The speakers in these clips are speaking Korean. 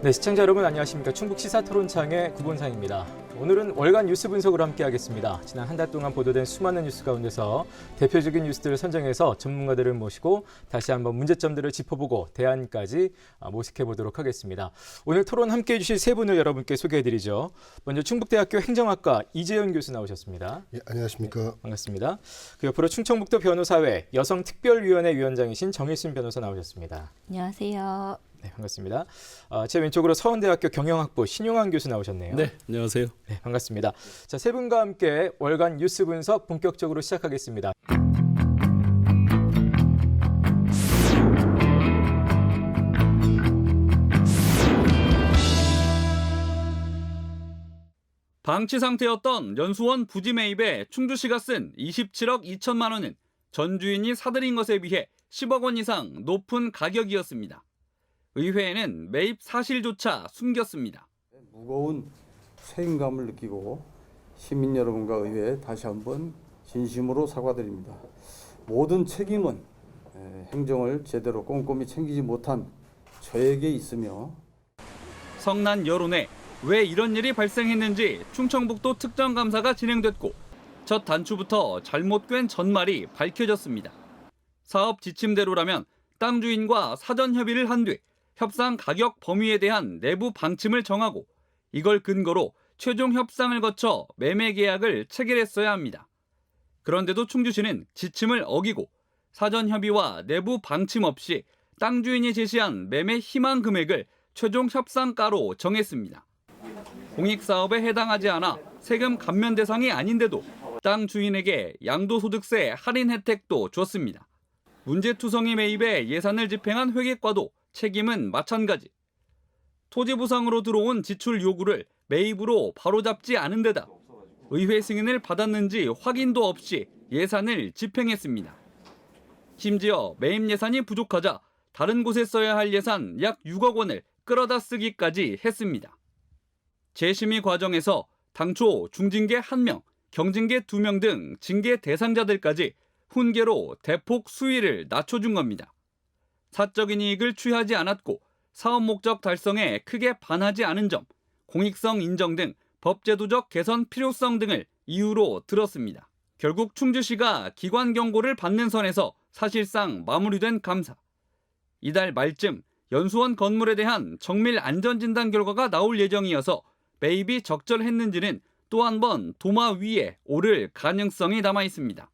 네, 시청자 여러분 안녕하십니까. 충북 시사토론창의 구본상입니다. 오늘은 월간 뉴스 분석으로 함께하겠습니다. 지난 한 달 동안 보도된 수많은 뉴스 가운데서 대표적인 뉴스들을 선정해서 전문가들을 모시고 다시 한번 문제점들을 짚어보고 대안까지 모색해보도록 하겠습니다. 오늘 토론 함께해 주실 세 분을 여러분께 소개해드리죠. 먼저 충북대학교 행정학과 이재현 교수 나오셨습니다. 예, 안녕하십니까. 네, 반갑습니다. 그 옆으로 충청북도 변호사회 여성특별위원회 위원장이신 정일순 변호사 나오셨습니다. 안녕하세요. 네, 반갑습니다. 제 왼쪽으로 서원대학교 경영학부 신용환 교수 나오셨네요. 네, 안녕하세요. 네, 반갑습니다. 자, 세 분과 함께 월간 뉴스 분석 본격적으로 시작하겠습니다. 방치 상태였던 연수원 부지 매입에 충주시가 쓴 27억 2천만 원은 전 주인이 사들인 것에 비해 10억 원 이상 높은 가격이었습니다. 의회에는 매입 사실조차 숨겼습니다. 무거운 책임감을 느끼고 시민 여러분과 의회에 다시 한번 진심으로 사과드립니다. 모든 책임은 행정을 제대로 꼼꼼히 챙기지 못한 저에게 있으며 성난 여론에 왜 이런 일이 발생했는지 충청북도 특정감사가 진행됐고 첫 단추부터 잘못된 전말이 밝혀졌습니다. 사업 지침대로라면 땅 주인과 사전 협의를 한 뒤 협상 가격 범위에 대한 내부 방침을 정하고 이걸 근거로 최종 협상을 거쳐 매매 계약을 체결했어야 합니다. 그런데도 충주시는 지침을 어기고 사전 협의와 내부 방침 없이 땅 주인이 제시한 매매 희망 금액을 최종 협상가로 정했습니다. 공익사업에 해당하지 않아 세금 감면 대상이 아닌데도 땅 주인에게 양도소득세 할인 혜택도 줬습니다. 문제투성이 매입에 예산을 집행한 회계과도 책임은 마찬가지. 토지보상으로 들어온 지출 요구를 매입으로 바로잡지 않은 데다 의회 승인을 받았는지 확인도 없이 예산을 집행했습니다. 심지어 매입 예산이 부족하자 다른 곳에 써야 할 예산 약 6억 원을 끌어다 쓰기까지 했습니다. 재심의 과정에서 당초 중징계 1명, 경징계 2명 등 징계 대상자들까지 훈계로 대폭 수위를 낮춰준 겁니다. 사적인 이익을 취하지 않았고 사업 목적 달성에 크게 반하지 않은 점, 공익성 인정 등 법제도적 개선 필요성 등을 이유로 들었습니다. 결국 충주시가 기관 경고를 받는 선에서 사실상 마무리된 감사. 이달 말쯤 연수원 건물에 대한 정밀 안전진단 결과가 나올 예정이어서 매입이 적절했는지는 또 한 번 도마 위에 오를 가능성이 남아 있습니다.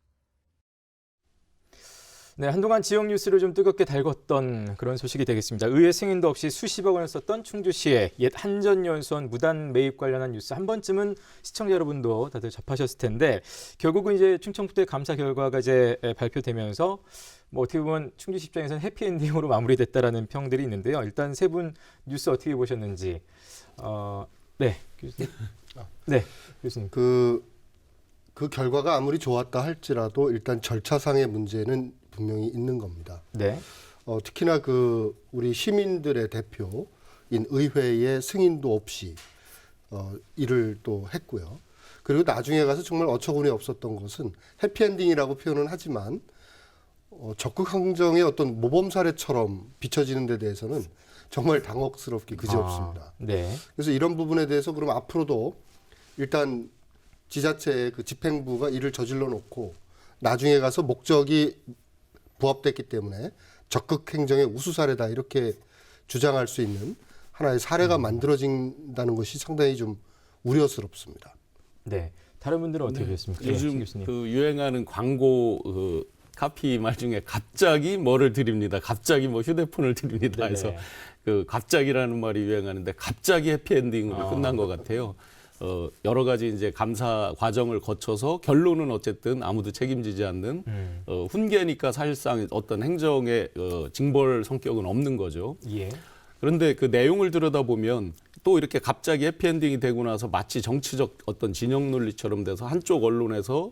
네, 한동안 지역 뉴스를 좀 뜨겁게 달궜던 그런 소식이 되겠습니다. 의회 승인도 없이 수십억 원을 썼던 충주시의 옛 한전연수원 무단 매입 관련한 뉴스 한 번쯤은 시청자 여러분도 다들 접하셨을 텐데 결국은 이제 충청북도의 감사 결과가 이제 발표되면서 뭐 어떻게 보면 충주시 입장에서는 해피엔딩으로 마무리됐다라는 평들이 있는데요. 일단 세 분 뉴스 어떻게 보셨는지. 네, 교수님. 네, 교수님. 그 결과가 아무리 좋았다 할지라도 일단 절차상의 문제는 분명히 있는 겁니다. 네. 특히나 우리 시민들의 대표인 의회의 승인도 없이 일을 또 했고요. 그리고 나중에 가서 정말 어처구니 없었던 것은 해피엔딩이라고 표현은 하지만 적극 항정의 어떤 모범 사례처럼 비춰지는 데 대해서는 정말 당혹스럽게 그지없습니다. 네. 그래서 이런 부분에 대해서 그럼 앞으로도 일단 지자체의 그 집행부가 일을 저질러 놓고 나중에 가서 목적이 부합됐기 때문에 적극 행정의 우수 사례다 이렇게 주장할 수 있는 하나의 사례가 만들어진다는 것이 상당히 좀 우려스럽습니다. 네. 다른 분들은 어떻게 보셨습니까? 요즘 교수님. 그 유행하는 광고 카피 말 중에 갑자기 뭐를 드립니다. 갑자기 뭐 휴대폰을 드립니다. 해서 네네. 그 갑자기라는 말이 유행하는데 갑자기 해피엔딩으로 끝난 것 같아요. 여러 가지 이제 감사 과정을 거쳐서 결론은 어쨌든 아무도 책임지지 않는 훈계니까 사실상 어떤 행정의 징벌 성격은 없는 거죠. 예. 그런데 그 내용을 들여다보면 또 이렇게 갑자기 해피엔딩이 되고 나서 마치 정치적 어떤 진영 논리처럼 돼서 한쪽 언론에서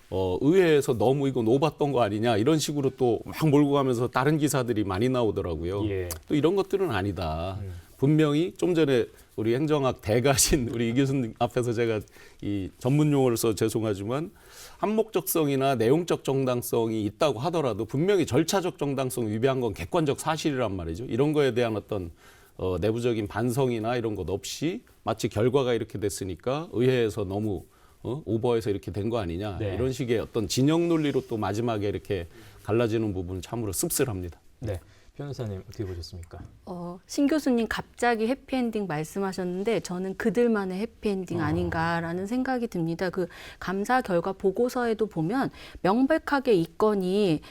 의회에서 너무 이거 노봤던 거 아니냐 이런 식으로 또 막 몰고 가면서 다른 기사들이 많이 나오더라고요. 예. 또 이런 것들은 아니다. 분명히 좀 전에 우리 행정학 대가신 우리 이 교수님 앞에서 제가 이 전문 용어를 써 죄송하지만 한목적성이나 내용적 정당성이 있다고 하더라도 분명히 절차적 정당성 위배한 건 객관적 사실이란 말이죠. 이런 거에 대한 어떤 내부적인 반성이나 이런 것 없이 마치 결과가 이렇게 됐으니까 의회에서 너무 오버해서 이렇게 된 거 아니냐 네. 이런 식의 어떤 진영 논리로 또 마지막에 이렇게 갈라지는 부분은 참으로 씁쓸합니다. 네. 변호사님 어떻게 보셨습니까? 신 교수님 갑자기 해피엔딩 말씀하셨는데 저는 그들만의 해피엔딩 아닌가라는 생각이 듭니다. 그 감사 결과 보고서에도 보면 명백하게 이 건이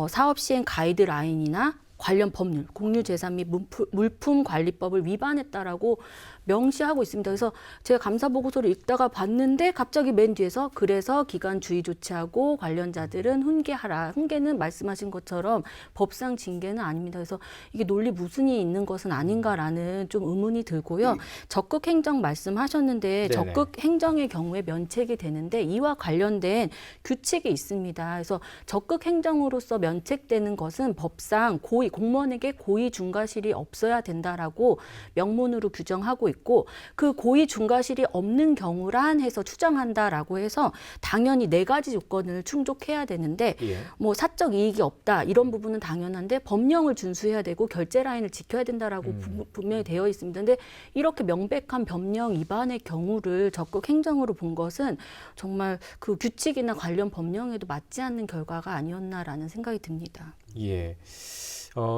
사업 시행 가이드라인이나 관련 법률, 공유재산 및 물품관리법을 위반했다라고 명시하고 있습니다. 그래서 제가 감사 보고서를 읽다가 봤는데 갑자기 맨 뒤에서 그래서 기간 주의 조치하고 관련자들은 훈계하라. 훈계는 말씀하신 것처럼 법상 징계는 아닙니다. 그래서 이게 논리 모순이 있는 것은 아닌가라는 좀 의문이 들고요. 적극 행정 말씀하셨는데 네네. 적극 행정의 경우에 면책이 되는데 이와 관련된 규칙이 있습니다. 그래서 적극 행정으로서 면책되는 것은 법상 고의 공무원에게 고의 중과실이 없어야 된다라고 명문으로 규정하고 있고 그 고의 중과실이 없는 경우란 해서 추정한다라고 해서 당연히 4가지 조건을 충족해야 되는데 예. 뭐 사적 이익이 없다 이런 부분은 당연한데 법령을 준수해야 되고 결제 라인을 지켜야 된다라고 분명히 되어 있습니다. 근데 이렇게 명백한 법령 위반의 경우를 적극 행정으로 본 것은 정말 그 규칙이나 관련 법령에도 맞지 않는 결과가 아니었나라는 생각이 듭니다. 예.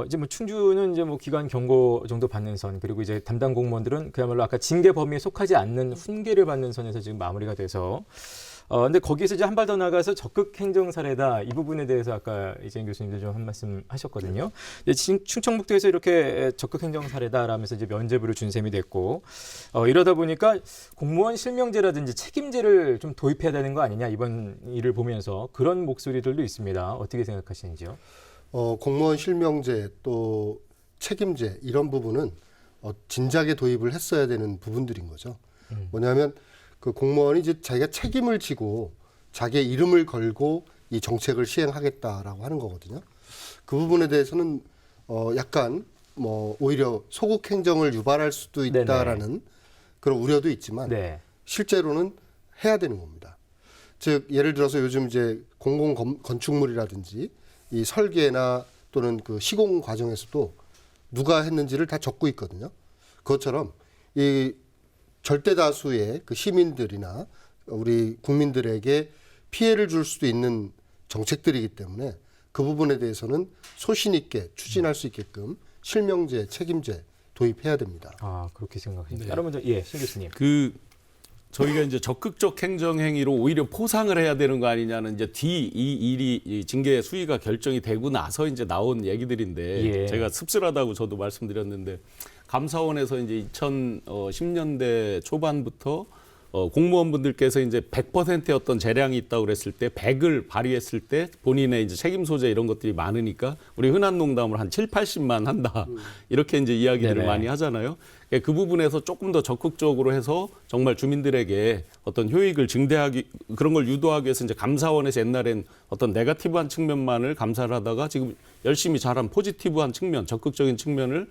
이제 뭐 충주는 이제 뭐 기관 경고 정도 받는 선, 그리고 이제 담당 공무원들은 그야말로 아까 징계 범위에 속하지 않는 훈계를 받는 선에서 지금 마무리가 돼서 근데 거기에서 이제 한 발 더 나가서 적극 행정 사례다 이 부분에 대해서 아까 이재인 교수님도 좀 한 말씀 하셨거든요. 충청북도에서 이렇게 적극 행정 사례다라면서 이제 면죄부를 준 셈이 됐고 이러다 보니까 공무원 실명제라든지 책임제를 좀 도입해야 되는 거 아니냐 이번 일을 보면서 그런 목소리들도 있습니다. 어떻게 생각하시는지요? 공무원 실명제 또 책임제 이런 부분은 진작에 도입을 했어야 되는 부분들인 거죠. 뭐냐면 그 공무원이 이제 자기가 책임을 지고 자기의 이름을 걸고 이 정책을 시행하겠다라고 하는 거거든요. 그 부분에 대해서는 약간 뭐 오히려 소극 행정을 유발할 수도 있다라는 그런 우려도 있지만 네. 실제로는 해야 되는 겁니다. 즉 예를 들어서 요즘 이제 공공 건축물이라든지 이 설계나 또는 그 시공 과정에서도 누가 했는지를 다 적고 있거든요. 그것처럼 이 절대 다수의 그 시민들이나 우리 국민들에게 피해를 줄 수도 있는 정책들이기 때문에 그 부분에 대해서는 소신 있게 추진할 수 있게끔 실명제, 책임제 도입해야 됩니다. 아 그렇게 생각하십니다. 네. 다른 분들 신 교수님. 저희가 이제 적극적 행정 행위로 오히려 포상을 해야 되는 거 아니냐는 이제 이 일이 이 징계 수위가 결정이 되고 나서 이제 나온 얘기들인데 예. 제가 씁쓸하다고 저도 말씀드렸는데 감사원에서 이제 2010년대 초반부터 공무원분들께서 이제 100%의 어떤 재량이 있다고 그랬을 때 100을 발휘했을 때 본인의 이제 책임 소재 이런 것들이 많으니까 우리 흔한 농담으로 한 7, 80만 한다. 이렇게 이제 이야기들을 네네. 많이 하잖아요. 그 부분에서 조금 더 적극적으로 해서 정말 주민들에게 어떤 효익을 증대하기 그런 걸 유도하기 위해서 이제 감사원에서 옛날엔 어떤 네거티브한 측면만을 감사를 하다가 지금 열심히 잘한 포지티브한 측면, 적극적인 측면을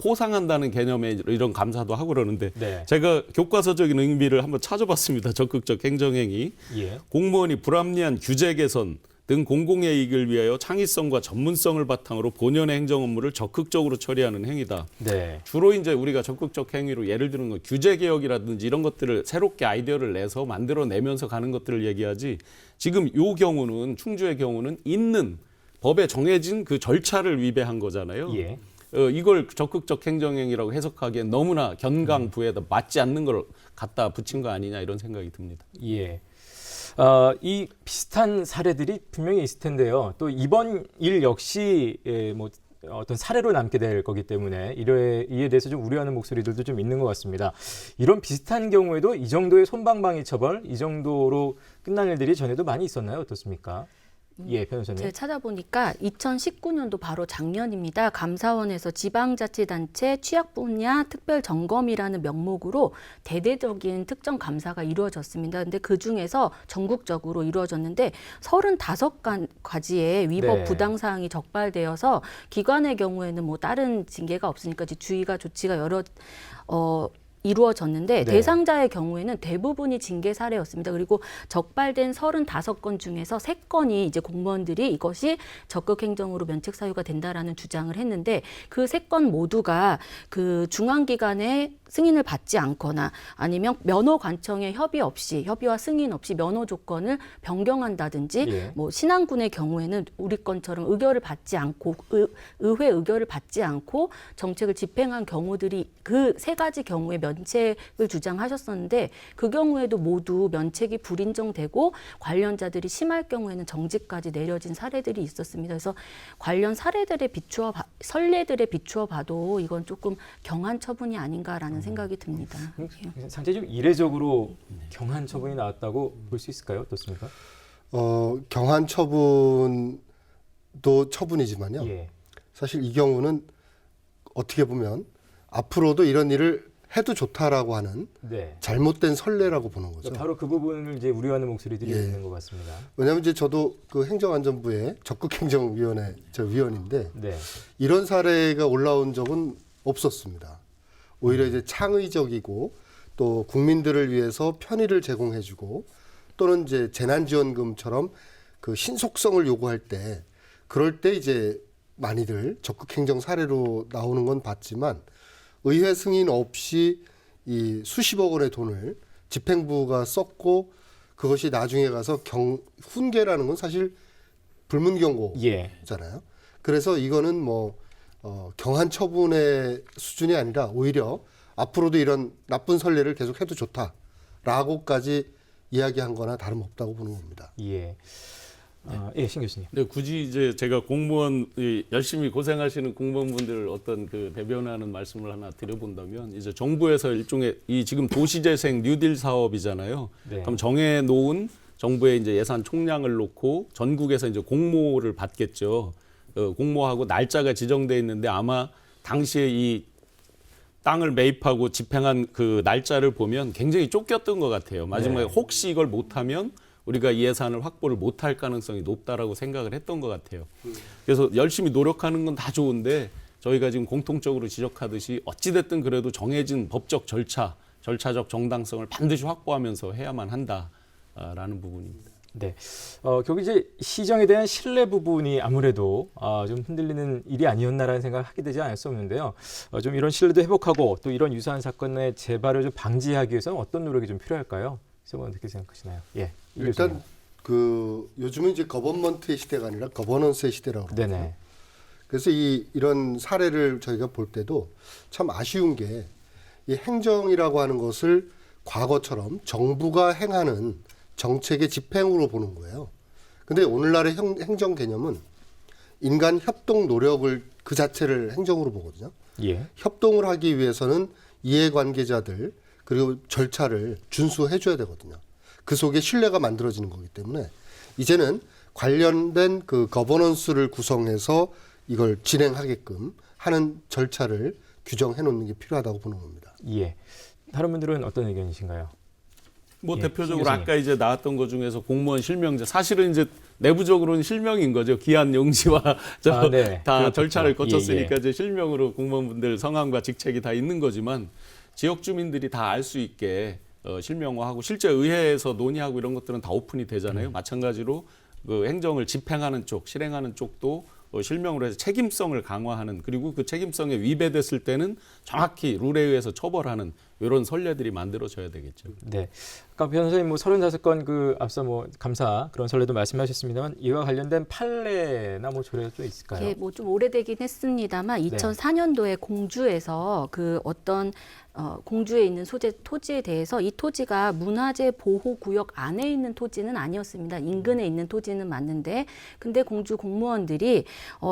포상한다는 개념의 이런 감사도 하고 그러는데 네. 제가 교과서적인 의미를 한번 찾아봤습니다. 적극적 행정행위. 예. 공무원이 불합리한 규제 개선 등 공공의 이익을 위하여 창의성과 전문성을 바탕으로 본연의 행정 업무를 적극적으로 처리하는 행위다. 네. 주로 이제 우리가 적극적 행위로 예를 들는 거 규제 개혁이라든지 이런 것들을 새롭게 아이디어를 내서 만들어내면서 가는 것들을 얘기하지 지금 요 경우는 충주의 경우는 있는 법에 정해진 그 절차를 위배한 거잖아요. 예. 이걸 적극적 행정행위라고 해석하기엔 너무나 견강부에다 맞지 않는 걸 갖다 붙인 거 아니냐 이런 생각이 듭니다. 예. 이 비슷한 사례들이 분명히 있을 텐데요. 또 이번 일 역시 뭐 어떤 사례로 남게 될 거기 때문에 이에 대해서 좀 우려하는 목소리들도 좀 있는 것 같습니다. 이런 비슷한 경우에도 이 정도의 솜방망이 처벌, 이 정도로 끝난 일들이 전에도 많이 있었나요? 어떻습니까? 예, 변호사님. 제가 찾아보니까 2019년도 바로 작년입니다. 감사원에서 지방자치단체 취약 분야 특별 점검이라는 명목으로 대대적인 특정 감사가 이루어졌습니다. 근데 그 중에서 전국적으로 이루어졌는데 35가지의 위법 네. 부당 사항이 적발되어서 기관의 경우에는 뭐 다른 징계가 없으니까 이제 주의가 조치가 여러 이루어졌는데 네. 대상자의 경우에는 대부분이 징계 사례였습니다. 그리고 적발된 35건 중에서 3건이 이제 공무원들이 이것이 적극 행정으로 면책 사유가 된다라는 주장을 했는데 그 3건 모두가 그 중앙기관의 승인을 받지 않거나 아니면 면허관청의 협의와 승인 없이 면허 조건을 변경한다든지 예. 뭐 신안군의 경우에는 우리 건처럼 의결을 받지 않고 의회 의결을 받지 않고 정책을 집행한 경우들이 그 3가지 경우에 면책을 주장하셨었는데 그 경우에도 모두 면책이 불인정되고 관련자들이 심할 경우에는 정직까지 내려진 사례들이 있었습니다. 그래서 관련 선례들에 비추어 봐도 이건 조금 경한 처분이 아닌가라는 생각이 듭니다. 상당히 좀 이례적으로 경한 처분이 나왔다고 볼 수 있을까요? 어떻습니까? 경한 처분도 처분이지만요. 예. 사실 이 경우는 어떻게 보면 앞으로도 이런 일을 해도 좋다라고 하는 네. 잘못된 선례라고 보는 거죠. 바로 그 부분을 이제 우려하는 목소리들이 예. 있는 것 같습니다. 왜냐하면 이제 저도 그 행정안전부의 적극행정위원회 위원인데 네. 이런 사례가 올라온 적은 없었습니다. 오히려 이제 창의적이고 또 국민들을 위해서 편의를 제공해주고 또는 이제 재난지원금처럼 그 신속성을 요구할 때 그럴 때 이제 많이들 적극행정 사례로 나오는 건 봤지만 의회 승인 없이 이 수십억 원의 돈을 집행부가 썼고 그것이 나중에 가서 훈계라는 건 사실 불문경고잖아요. 예. 그래서 이거는 뭐 경한 처분의 수준이 아니라 오히려 앞으로도 이런 나쁜 선례를 계속 해도 좋다라고까지 이야기한 거나 다름없다고 보는 겁니다. 예. 예, 신 교수님. 근데 굳이 이제 제가 공무원 열심히 고생하시는 공무원분들 어떤 그 대변하는 말씀을 하나 드려본다면 이제 정부에서 일종의 이 지금 도시재생 뉴딜 사업이잖아요. 네. 그럼 정해놓은 정부의 이제 예산 총량을 놓고 전국에서 이제 공모를 받겠죠. 공모하고 날짜가 지정돼 있는데 아마 당시에 이 땅을 매입하고 집행한 그 날짜를 보면 굉장히 쫓겼던 것 같아요. 마지막에 네. 혹시 이걸 못하면 우리가 이 예산을 확보를 못할 가능성이 높다라고 생각을 했던 것 같아요. 그래서 열심히 노력하는 건 다 좋은데 저희가 지금 공통적으로 지적하듯이 어찌됐든 그래도 정해진 법적 절차적 정당성을 반드시 확보하면서 해야만 한다라는 부분입니다. 네. 결국 이제 시정에 대한 신뢰 부분이 아무래도 좀 흔들리는 일이 아니었나라는 생각을 하게 되지 않을 수 없는데요. 좀 이런 신뢰도 회복하고 또 이런 유사한 사건의 재발을 좀 방지하기 위해서는 어떤 노력이 좀 필요할까요? 선생님은 어떻게 생각하시나요? 예. 일단 그 요즘은 이제 거버먼트의 시대가 아니라 거버넌스의 시대라고 그러거든요. 네네. 그래서 이런 사례를 저희가 볼 때도 참 아쉬운 게 이 행정이라고 하는 것을 과거처럼 정부가 행하는 정책의 집행으로 보는 거예요. 근데 오늘날의 행정 개념은 인간 협동 노력을 그 자체를 행정으로 보거든요. 예. 협동을 하기 위해서는 이해관계자들 그리고 절차를 준수해 줘야 되거든요. 그 속에 신뢰가 만들어지는 거기 때문에 이제는 관련된 그 거버넌스를 구성해서 이걸 진행하게끔 하는 절차를 규정해 놓는 게 필요하다고 보는 겁니다. 예. 다른 분들은 어떤 의견이신가요? 뭐 예, 대표적으로 신 교수님. 아까 이제 나왔던 것 중에서 공무원 실명제 사실은 이제 내부적으로는 실명인 거죠. 기한 용지와 네. 다 그렇겠죠. 절차를 거쳤으니까 예, 예. 이제 실명으로 공무원분들 성함과 직책이 다 있는 거지만 지역 주민들이 다 알 수 있게 실명화하고 실제 의회에서 논의하고 이런 것들은 다 오픈이 되잖아요. 마찬가지로 그 행정을 집행하는 쪽, 실행하는 쪽도 실명으로 해서 책임성을 강화하는 그리고 그 책임성에 위배됐을 때는 정확히 룰에 의해서 처벌하는 이런 선례들이 만들어져야 되겠죠. 네. 아까 변호사님 뭐 35건 그 앞서 뭐 감사 그런 선례도 말씀하셨습니다만 이와 관련된 판례나 뭐 조례가 좀 있을까요? 이게 뭐 좀 오래되긴 했습니다만 2004년도에 공주에서 그 어떤 공주에 있는 토지에 대해서 이 토지가 문화재 보호구역 안에 있는 토지는 아니었습니다. 인근에 있는 토지는 맞는데 근데 공주 공무원들이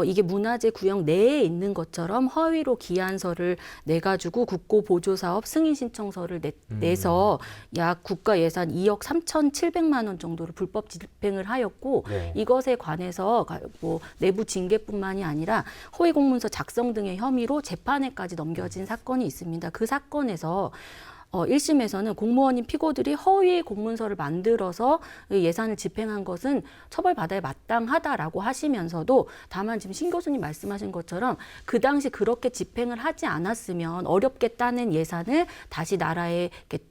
이게 문화재 구역 내에 있는 것처럼 허위로 기한서를 내가지고 국고보조사업 승인신청서를 내서 약 국가 예산 2억 3,700만 원 정도를 불법 집행을 하였고 네. 이것에 관해서 뭐 내부 징계뿐만이 아니라 허위 공문서 작성 등의 혐의로 재판에까지 넘겨진 사건이 있습니다. 그 사건에서 1심에서는 공무원인 피고들이 허위 공문서를 만들어서 예산을 집행한 것은 처벌받아야 마땅하다라고 하시면서도 다만 지금 신 교수님 말씀하신 것처럼 그 당시 그렇게 집행을 하지 않았으면 어렵게 따낸 예산을 다시 나라에 이렇게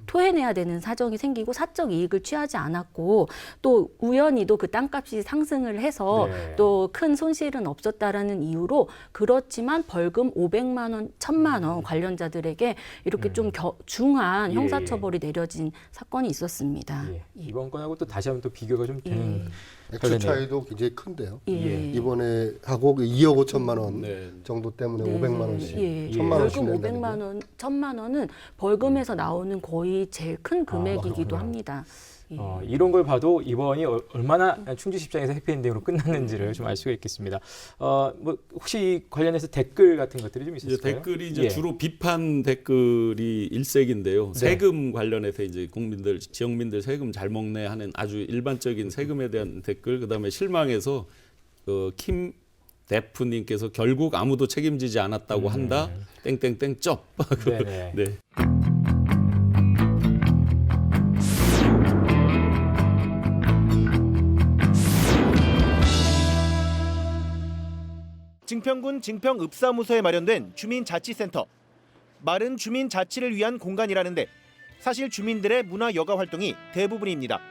토해내야 되는 사정이 생기고 사적 이익을 취하지 않았고 또 우연히도 그 땅값이 상승을 해서 네. 또 큰 손실은 없었다라는 이유로 그렇지만 벌금 500만 원, 1000만 원 관련자들에게 이렇게 좀 중한 예, 형사처벌이 내려진 사건이 있었습니다. 예. 이번 건하고 또 다시 한번 또 비교가 좀 되는 액수 그러네요. 차이도 굉장히 큰데요. 예. 이번에 하고 2억 5천만 원 네. 정도 때문에 네. 500만 원씩, 예. 1,000만 원씩 벌금 낸다는 500만 게. 원, 1000만 원은 벌금에서 나오는 거의 제일 큰 금액이기도 그렇구나. 합니다. 예. 이런 걸 봐도 이번이 얼마나 충주시 입장에서 해피엔딩으로 끝났는지를 좀 알 수가 있겠습니다. 뭐 혹시 관련해서 댓글 같은 것들이 좀 이제 있었을까요? 댓글이 이제 예. 주로 비판 댓글이 일색인데요. 네. 세금 관련해서 이제 국민들, 지역민들 세금 잘 먹네 하는 아주 일반적인 세금에 대한 댓글, 그다음에 실망해서 킴 대프님께서 결국 아무도 책임지지 않았다고 한다. 땡땡땡 쩝. 네네. 네. 증평군 증평읍사무소에 마련된 주민자치센터. 말은 주민자치를 위한 공간이라는데 사실 주민들의 문화 여가 활동이 대부분입니다.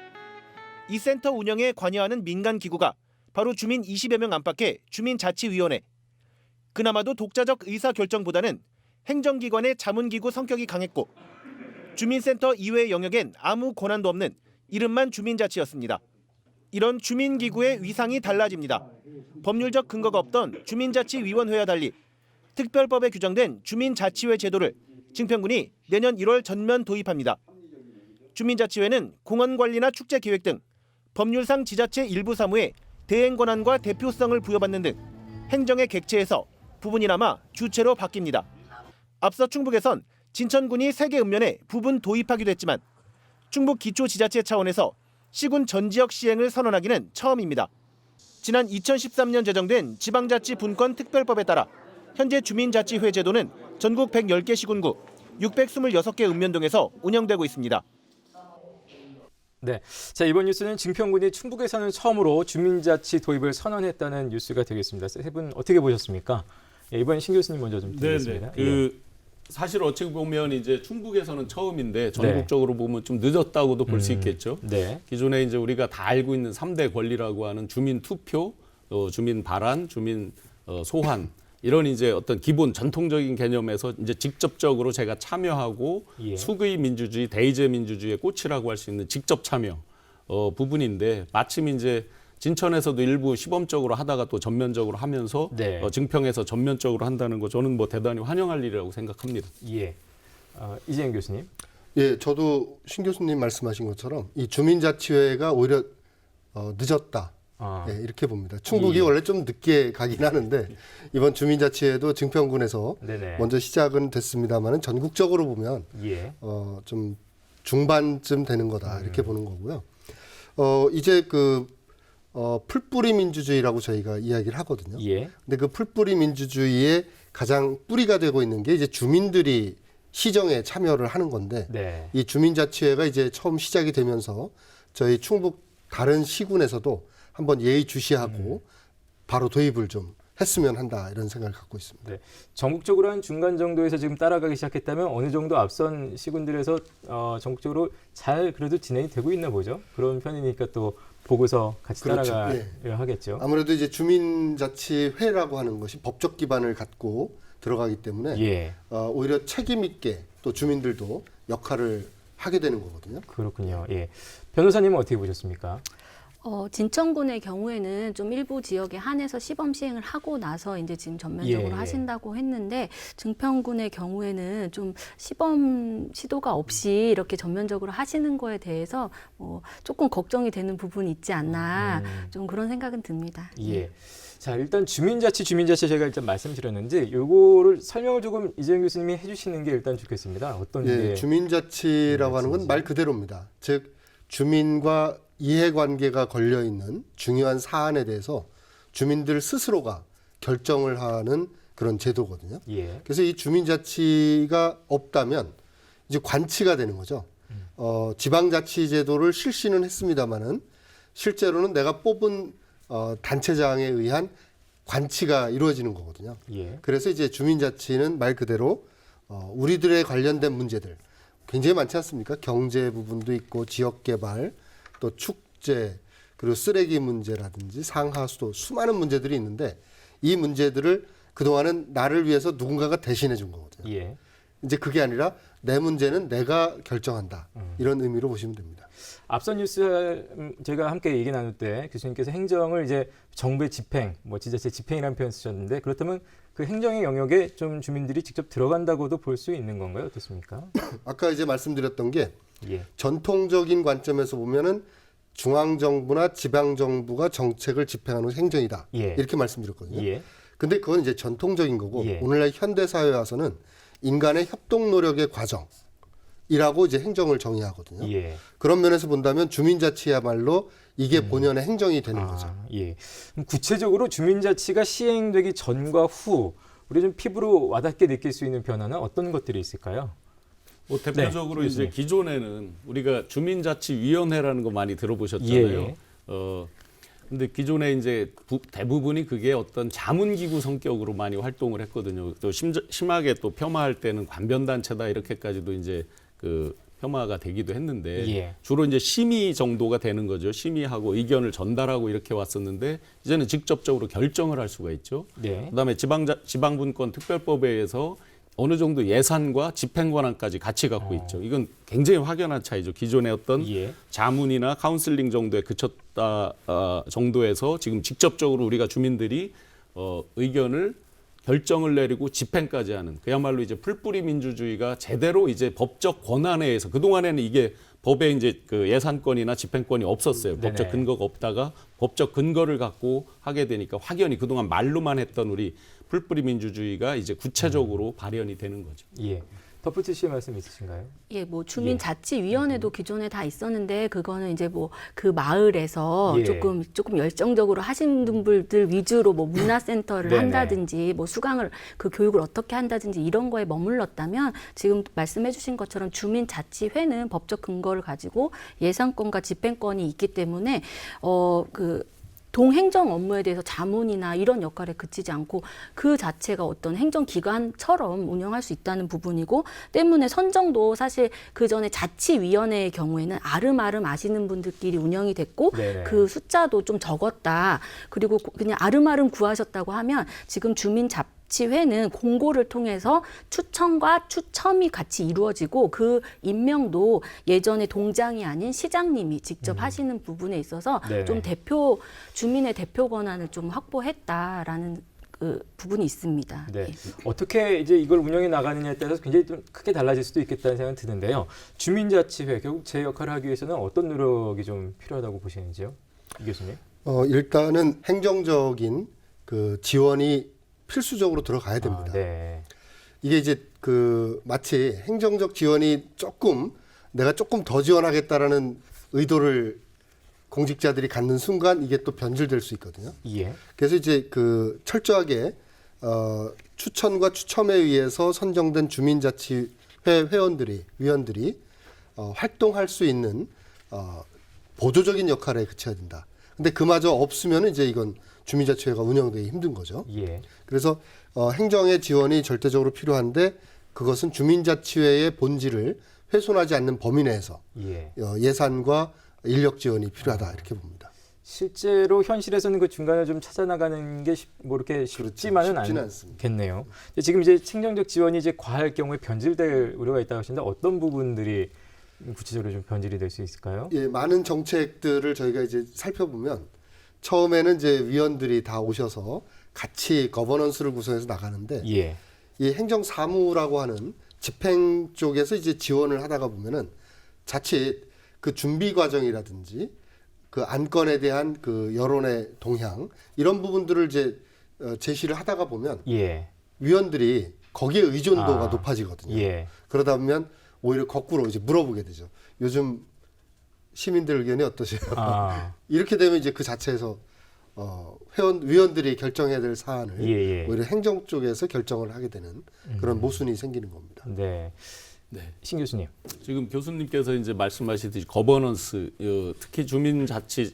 이 센터 운영에 관여하는 민간 기구가 바로 주민 20여 명 안팎의 주민자치위원회. 그나마도 독자적 의사결정보다는 행정기관의 자문기구 성격이 강했고 주민센터 이외의 영역엔 아무 권한도 없는 이름만 주민자치였습니다. 이런 주민기구의 위상이 달라집니다. 법률적 근거가 없던 주민자치위원회와 달리 특별법에 규정된 주민자치회 제도를 증평군이 내년 1월 전면 도입합니다. 주민자치회는 공원관리나 축제 계획 등 법률상 지자체 일부 사무에 대행 권한과 대표성을 부여받는 등 행정의 객체에서 부분이나마 주체로 바뀝니다. 앞서 충북에선 진천군이 세계 읍면에 부분 도입하기도 했지만 충북 기초지자체 차원에서 시군 전 지역 시행을 선언하기는 처음입니다. 지난 2013년 제정된 지방자치 분권 특별법에 따라 현재 주민자치회 제도는 전국 110개 시군구 626개 읍면동에서 운영되고 있습니다. 네. 자, 이번 뉴스는 증평군이 충북에서는 처음으로 주민자치 도입을 선언했다는 뉴스가 되겠습니다. 세 분 어떻게 보셨습니까? 예, 이번 신 교수님 먼저 좀 드리겠습니다. 사실 어찌 보면 이제 충북에서는 처음인데 전국적으로 보면 좀 늦었다고도 볼 수 있겠죠. 네. 기존에 이제 우리가 다 알고 있는 3대 권리라고 하는 주민 투표, 주민 발안, 주민 소환 이런 이제 어떤 기본 전통적인 개념에서 이제 직접적으로 제가 참여하고 예. 수의 민주주의, 대의제 민주주의의 꽃이라고 할 수 있는 직접 참여 부분인데 마침 이제 진천에서도 일부 시범적으로 하다가 또 전면적으로 하면서 네. 증평에서 전면적으로 한다는 거 저는 뭐 대단히 환영할 일이라고 생각합니다. 예. 이재영 교수님. 예, 저도 신 교수님 말씀하신 것처럼 이 주민자치회가 오히려 늦었다. 예, 이렇게 봅니다. 충북이 예. 원래 좀 늦게 가긴 하는데 이번 주민자치회도 증평군에서 네네. 먼저 시작은 됐습니다만은 전국적으로 보면 예. 좀 중반쯤 되는 거다 이렇게 보는 거고요. 이제 풀뿌리 민주주의라고 저희가 이야기를 하거든요. 예. 근데 그 풀뿌리 민주주의의 가장 뿌리가 되고 있는 게 이제 주민들이 시정에 참여를 하는 건데 네. 이 주민자치회가 이제 처음 시작이 되면서 저희 충북 다른 시군에서도 한번 예의주시하고 바로 도입을 좀 했으면 한다 이런 생각을 갖고 있습니다. 네. 전국적으로 한 중간 정도에서 지금 따라가기 시작했다면 어느 정도 앞선 시군들에서 전국적으로 잘 그래도 진행이 되고 있나 보죠. 그런 편이니까 또 보고서 같이 그렇죠. 따라가야 예. 하겠죠. 아무래도 이제 주민자치회라고 하는 것이 법적 기반을 갖고 들어가기 때문에 예. 오히려 책임 있게 또 주민들도 역할을 하게 되는 거거든요. 그렇군요. 예. 변호사님은 어떻게 보셨습니까? 진천군의 경우에는 좀 일부 지역에 한해서 시범 시행을 하고 나서 이제 지금 전면적으로 예. 하신다고 했는데 증평군의 경우에는 좀 시범 시도가 없이 이렇게 전면적으로 하시는 거에 대해서 조금 걱정이 되는 부분이 있지 않나 좀 그런 생각은 듭니다. 예. 자, 일단 주민자치 제가 일단 말씀드렸는지 요거를 설명을 조금 이재영 교수님이 해주시는 게 일단 좋겠습니다. 어떤 예, 게 주민자치라고 하는 건 말 그대로입니다. 즉 주민과 이해관계가 걸려 있는 중요한 사안에 대해서 주민들 스스로가 결정을 하는 그런 제도거든요. 예. 그래서 이 주민자치가 없다면 이제 관치가 되는 거죠. 지방자치제도를 실시는 했습니다마는 실제로는 내가 뽑은 단체장에 의한 관치가 이루어지는 거거든요. 예. 그래서 이제 주민자치는 말 그대로 우리들의 관련된 문제들 굉장히 많지 않습니까? 경제 부분도 있고 지역개발, 또 축제, 그리고 쓰레기 문제라든지 상하수도 수많은 문제들이 있는데 이 문제들을 그동안은 나를 위해서 누군가가 대신해 준 거거든요. 예. 이제 그게 아니라 내 문제는 내가 결정한다. 이런 의미로 보시면 됩니다. 앞선 뉴스 제가 함께 얘기 나눌 때 교수님께서 행정을 이제 정부의 집행, 뭐 지자체 집행이라는 표현 쓰셨는데 그렇다면 그 행정의 영역에 좀 주민들이 직접 들어간다고도 볼 수 있는 건가요? 어떻습니까? 아까 이제 말씀드렸던 게 예. 전통적인 관점에서 보면은 중앙정부나 지방정부가 정책을 집행하는 행정이다. 예. 이렇게 말씀드렸거든요. 예. 근데 그건 이제 전통적인 거고 예. 오늘날 현대사회에 와서는 인간의 협동 노력의 과정이라고 이제 행정을 정의하거든요. 예. 그런 면에서 본다면 주민자치야말로 이게 본연의 행정이 되는 거죠. 예. 그럼 구체적으로 주민자치가 시행되기 전과 후 우리 좀 피부로 와닿게 느낄 수 있는 변화는 어떤 것들이 있을까요? 뭐 대표적으로 네, 이제 기존에는 우리가 주민자치위원회라는 거 많이 들어보셨잖아요. 예. 근데 기존에 이제 대부분이 그게 어떤 자문기구 성격으로 많이 활동을 했거든요. 또 심하게 또 폄하할 때는 관변단체다 이렇게까지도 이제 그 폄하가 되기도 했는데 예. 주로 이제 심의 정도가 되는 거죠. 심의하고 의견을 전달하고 이렇게 왔었는데 이제는 직접적으로 결정을 할 수가 있죠. 네. 그다음에 지방분권 특별법에 의해서 어느 정도 예산과 집행 권한까지 같이 갖고 있죠. 이건 굉장히 확연한 차이죠. 기존의 어떤 예. 자문이나 카운슬링 정도에 그쳤다 정도에서 지금 직접적으로 우리가 주민들이 의견을 결정을 내리고 집행까지 하는 그야말로 이제 풀뿌리 민주주의가 제대로 이제 법적 권한에 의해서 그동안에는 이게 법에 이제 그 예산권이나 집행권이 없었어요. 네네. 법적 근거가 없다가 법적 근거를 갖고 하게 되니까 확연히 그동안 말로만 했던 우리 풀뿌리 민주주의가 이제 구체적으로 발현이 되는 거죠. 예. 덧붙이실 말씀 있으신가요? 예, 뭐 주민자치위원회도 기존에 다 있었는데 그거는 이제 뭐 그 마을에서 예. 조금 열정적으로 하신 분들 위주로 뭐 문화센터를 네네. 한다든지 뭐 수강을 그 교육을 어떻게 한다든지 이런 거에 머물렀다면 지금 말씀해주신 것처럼 주민자치회는 법적 근거를 가지고 예산권과 집행권이 있기 때문에 동행정 업무에 대해서 자문이나 이런 역할에 그치지 않고 그 자체가 어떤 행정기관처럼 운영할 수 있다는 부분이고 때문에 선정도 사실 그 전에 자치위원회의 경우에는 아름아름 아시는 분들끼리 운영이 됐고 네네. 그 숫자도 좀 적었다. 그리고 그냥 아름아름 구하셨다고 하면 지금 주민자치회는 공고를 통해서 추천과 추첨이 같이 이루어지고 그 임명도 예전에 동장이 아닌 시장님이 직접 하시는 부분에 있어서 네네. 좀 주민의 대표 권한을 좀 확보했다라는 그 부분이 있습니다. 네. 어떻게 이제 이걸 운영해 나가느냐에 따라서 굉장히 좀 크게 달라질 수도 있겠다는 생각이 드는데요. 주민자치회 결국 제 역할을 하기 위해서는 어떤 노력이 좀 필요하다고 보시는지요, 이 교수님? 일단은 행정적인 그 지원이 필수적으로 들어가야 됩니다. 네. 이게 이제 그 마치 행정적 지원이 내가 조금 더 지원하겠다라는 의도를 공직자들이 갖는 순간 이게 또 변질될 수 있거든요. 예. 그래서 이제 그 철저하게 추천과 추첨에 의해서 선정된 주민자치회 위원들이 활동할 수 있는 보조적인 역할에 그쳐야 된다. 근데 그마저 없으면 이제 이건 주민자치회가 운영되기 힘든 거죠. 예. 그래서 행정의 지원이 절대적으로 필요한데 그것은 주민자치회의 본질을 훼손하지 않는 범위 내에서 예. 예산과 인력 지원이 필요하다 이렇게 봅니다. 실제로 현실에서는 그 중간을 좀 찾아나가는 게 뭐 이렇게 쉽지만은 쉽지는 않습니다. 않겠네요. 근데 지금 이제 행정적 지원이 이제 과할 경우에 변질될 우려가 있다고 하시는데 어떤 부분들이 구체적으로 좀 변질이 될 수 있을까요? 예, 많은 정책들을 저희가 이제 살펴보면 처음에는 이제 위원들이 다 오셔서 같이 거버넌스를 구성해서 나가는데 예. 이 행정사무라고 하는 집행 쪽에서 이제 지원을 하다가 보면은 자칫 그 준비 과정이라든지 그 안건에 대한 그 여론의 동향 이런 부분들을 이제 제시를 하다가 보면 예. 위원들이 거기에 의존도가 높아지거든요. 예. 그러다 보면 오히려 거꾸로 이제 물어보게 되죠. 요즘 시민들 의견이 어떠세요? 이렇게 되면 이제 그 자체에서 위원들이 결정해야 될 사안을 예. 오히려 행정 쪽에서 결정을 하게 되는 그런 모순이 생기는 겁니다. 네. 신 교수님. 지금 교수님께서 이제 말씀하시듯이 거버넌스, 특히 주민자치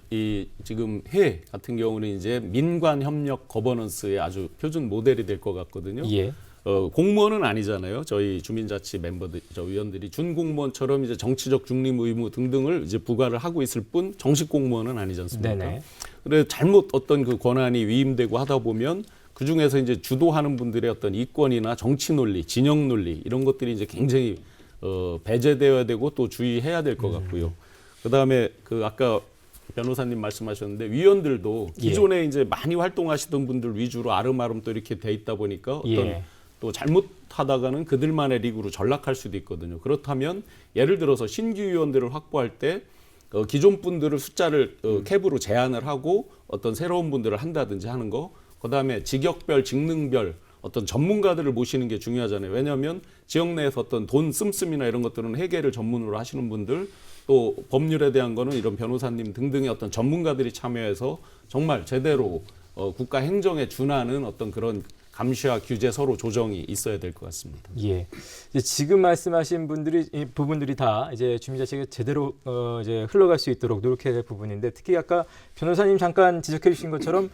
지금 해 같은 경우는 이제 민관 협력 거버넌스의 아주 표준 모델이 될 것 같거든요. 예. 공무원은 아니잖아요. 저희 주민자치 멤버들, 저 위원들이 준공무원처럼 이제 정치적 중립 의무 등등을 이제 부과를 하고 있을 뿐 정식 공무원은 아니지 않습니까? 네네. 그래 잘못 어떤 그 권한이 위임되고 하다 보면 그 중에서 이제 주도하는 분들의 어떤 이권이나 정치 논리, 진영 논리 이런 것들이 이제 굉장히 배제되어야 되고 또 주의해야 될 것 같고요. 그다음에 그 아까 변호사님 말씀하셨는데 위원들도 기존에 이제 많이 활동하시던 분들 위주로 아름아름 또 이렇게 돼 있다 보니까 어떤 또 잘못하다가는 그들만의 리그로 전락할 수도 있거든요. 그렇다면 예를 들어서 신규 위원들을 확보할 때 기존 분들을 숫자를 캡으로 제한을 하고 어떤 새로운 분들을 한다든지 하는 거. 그다음에 직역별, 직능별 어떤 전문가들을 모시는 게 중요하잖아요. 왜냐하면 지역 내에서 어떤 돈 씀씀이나 이런 것들은 회계를 전문으로 하시는 분들 또 법률에 대한 거는 이런 변호사님 등등의 어떤 전문가들이 참여해서 정말 제대로 국가 행정에 준하는 어떤 그런 감시와 규제 서로 조정이 있어야 될 것 같습니다. 예. 이제 지금 말씀하신 이 부분들이 다 이제 주민자치가 제대로 이제 흘러갈 수 있도록 노력해야 될 부분인데 특히 아까 변호사님 잠깐 지적해 주신 것처럼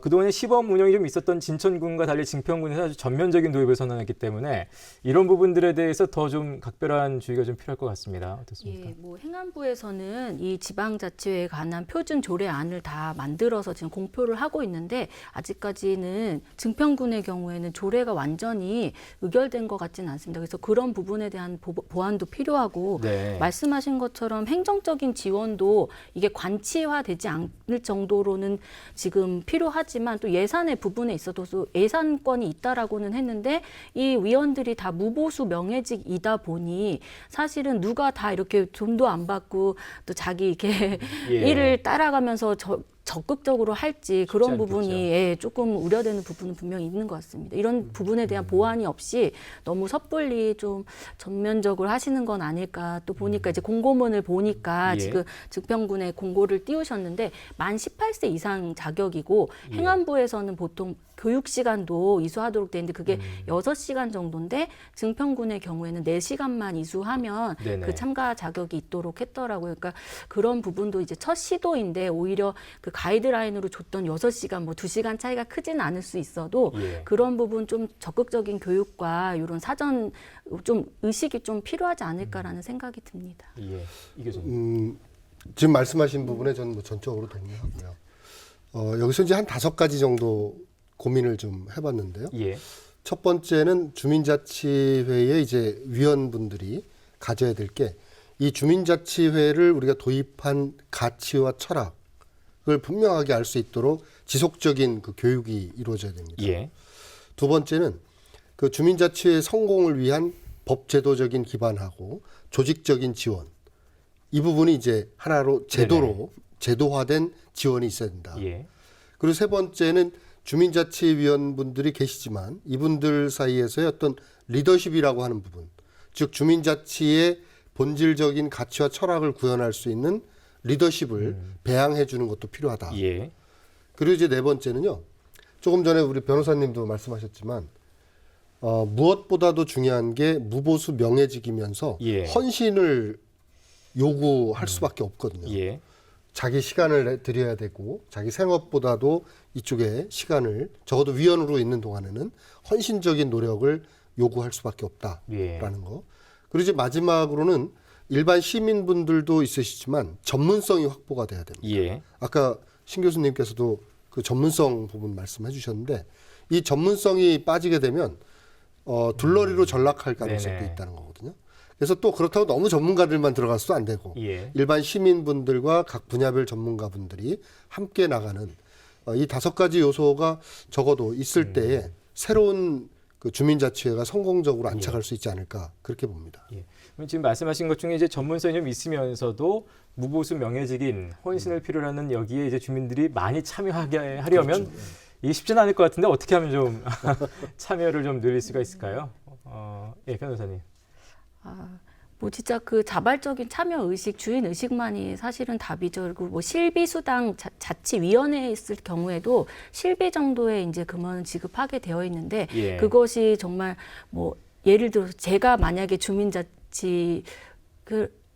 그동안에 시범 운영이 좀 있었던 진천군과 달리 증평군에서 아주 전면적인 도입을 선언했기 때문에 이런 부분들에 대해서 더 좀 각별한 주의가 좀 필요할 것 같습니다. 어떻습니까? 예, 뭐 행안부에서는 이 지방자치회에 관한 표준 조례안을 다 만들어서 지금 공표를 하고 있는데 아직까지는 증평군의 경우에는 조례가 완전히 의결된 것 같지는 않습니다. 그래서 그런 부분에 대한 보완도 필요하고 네. 말씀하신 것처럼 행정적인 지원도 이게 관치화되지 않을 정도로는 지금 필요하지만 또 예산의 부분에 있어도 예산권이 있다라고는 했는데 이 위원들이 다 무보수 명예직이다 보니 사실은 누가 다 이렇게 돈도 안 받고 또 자기 이렇게 일을 따라가면서 적극적으로 할지 그런 부분이 조금 우려되는 부분은 분명히 있는 것 같습니다. 이런 부분에 대한 보완이 없이 너무 섣불리 좀 전면적으로 하시는 건 아닐까. 또 보니까 이제 공고문을 보니까 지금 증평군에 공고를 띄우셨는데 만 18세 이상 자격이고 행안부에서는 보통 교육 시간도 이수하도록 돼 있는데 그게 6시간 정도인데 증평군의 경우에는 4시간만 이수하면 그 참가 자격이 있도록 했더라고요. 그러니까 그런 부분도 이제 첫 시도인데 오히려 그 가이드라인으로 줬던 6시간 뭐 2시간 차이가 크지는 않을 수 있어도 그런 부분 좀 적극적인 교육과 이런 사전 좀 의식이 좀 필요하지 않을까라는 생각이 듭니다. 예. 이 교수님. 지금 말씀하신 부분에 저는 뭐 전적으로 동의하고요. 여기서 이제 한 5가지 정도 고민을 좀 해봤는데요. 첫 번째는 주민자치회의 이제 위원분들이 가져야 될 게 이 주민자치회를 우리가 도입한 가치와 철학을 분명하게 알 수 있도록 지속적인 그 교육이 이루어져야 됩니다. 두 번째는 그 주민자치회 성공을 위한 법제도적인 기반하고 조직적인 지원 이 부분이 이제 하나로 제도화된 지원이 있어야 된다. 그리고 세 번째는 주민자치위원분들이 계시지만 이분들 사이에서의 어떤 리더십이라고 하는 부분, 즉 주민자치의 본질적인 가치와 철학을 구현할 수 있는 리더십을 배양해 주는 것도 필요하다. 그리고 이제 네 번째는요. 조금 전에 우리 변호사님도 말씀하셨지만 무엇보다도 중요한 게 무보수 명예직이면서 헌신을 요구할 수밖에 없거든요. 자기 시간을 들여야 되고 자기 생업보다도 이쪽에 시간을 적어도 위원으로 있는 동안에는 헌신적인 노력을 요구할 수밖에 없다라는 거. 그리고 이제 마지막으로는 일반 시민분들도 있으시지만 전문성이 확보가 돼야 됩니다. 아까 신 교수님께서도 그 전문성 부분 말씀해 주셨는데 이 전문성이 빠지게 되면 둘러리로 전락할 가능성도 있다는 거거든요. 그래서 또 그렇다고 너무 전문가들만 들어가서도 안 되고 일반 시민분들과 각 분야별 전문가분들이 함께 나가는 이 5가지 요소가 적어도 있을 때에 새로운 그 주민자치회가 성공적으로 안착할 수 있지 않을까 그렇게 봅니다. 그럼 지금 말씀하신 것 중에 이제 전문성이 좀 있으면서도 무보수 명예직인 헌신을 필요로 하는 여기에 이제 주민들이 많이 참여하게 하려면 이게 쉽지는 않을 것 같은데 어떻게 하면 좀 참여를 좀 늘릴 수가 있을까요? 변호사님. 뭐 진짜 그 자발적인 참여 의식, 주인 의식만이 사실은 답이죠. 그리고 뭐 실비수당 자치위원회에 있을 경우에도 실비 정도의 이제 금원을 지급하게 되어 있는데 그것이 정말 뭐 예를 들어서 제가 만약에 주민자치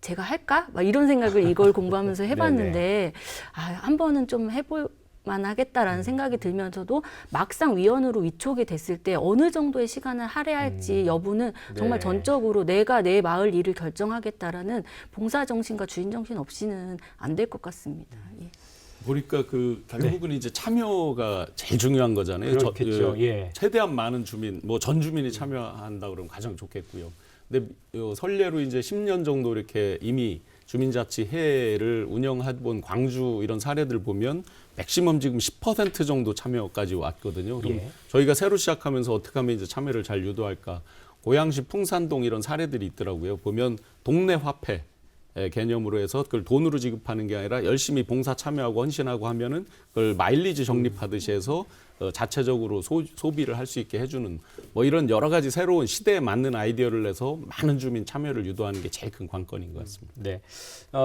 제가 할까? 막 이런 생각을 이걸 공부하면서 해봤는데 한 번은 좀 해볼 만하겠다라는 생각이 들면서도 막상 위원으로 위촉이 됐을 때 어느 정도의 시간을 할애할지 여부는 정말 네. 전적으로 내가 내 마을 일을 결정하겠다라는 봉사정신과 주인정신 없이는 안 될 것 같습니다. 예. 보니까 그 결국은 이제 참여가 제일 중요한 거잖아요. 그렇겠죠. 예. 최대한 많은 주민, 뭐 전 주민이 참여한다 그러면 가장 좋겠고요. 근데 선례로 이제 10년 정도 이렇게 이미 주민자치회를 운영해본 광주 이런 사례들 보면 맥시멈 지금 10% 정도 참여까지 왔거든요. 그럼 예. 저희가 새로 시작하면서 어떻게 하면 이제 참여를 잘 유도할까? 고양시 풍산동 이런 사례들이 있더라고요. 보면 동네 화폐 개념으로 해서 그걸 돈으로 지급하는 게 아니라 열심히 봉사 참여하고 헌신하고 하면은 그걸 마일리지 적립하듯이 해서 자체적으로 소비를 할 수 있게 해주는 뭐 이런 여러 가지 새로운 시대에 맞는 아이디어를 내서 많은 주민 참여를 유도하는 게 제일 큰 관건인 것 같습니다. 네.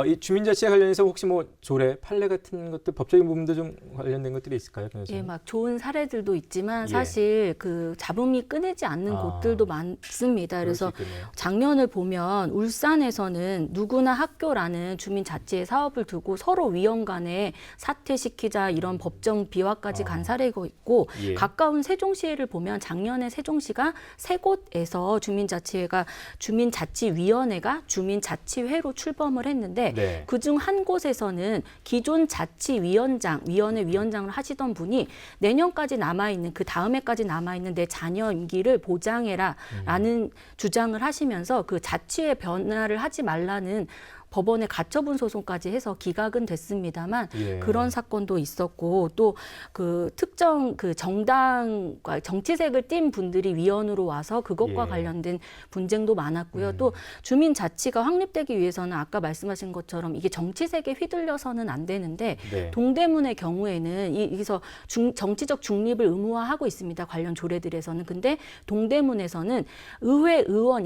이 주민자치와 관련해서 혹시 뭐 조례, 판례 같은 것들 법적인 부분도 좀 관련된 것들이 있을까요? 예, 막 좋은 사례들도 있지만 예. 사실 그 잡음이 끊이지 않는 곳들도 많습니다. 그래서 작년을 보면 울산에서는 누구나 학교라는 주민자치의 사업을 두고 서로 위원 간에 사퇴시키자 이런 법정 비화까지 간 사례가 있고 예. 가까운 세종시를 보면 작년에 세종시가 세 곳에서 주민자치위원회가 주민자치회로 출범을 했는데 네. 그중 한 곳에서는 기존 위원회 위원장을 하시던 분이 내년까지 남아있는 그 다음 해까지 남아있는 내 자녀 임기를 보장해라라는 주장을 하시면서 그 자치회 변화를 하지 말라는 법원에 가처분 소송까지 해서 기각은 됐습니다만 예. 그런 사건도 있었고 또 그 특정 그 정당과 정치색을 띈 분들이 위원으로 와서 그것과 예. 관련된 분쟁도 많았고요. 또 주민 자치가 확립되기 위해서는 아까 말씀하신 것처럼 이게 정치색에 휘둘려서는 안 되는데 네. 동대문의 경우에는 여기서 정치적 중립을 의무화하고 있습니다. 관련 조례들에서는. 근데 동대문에서는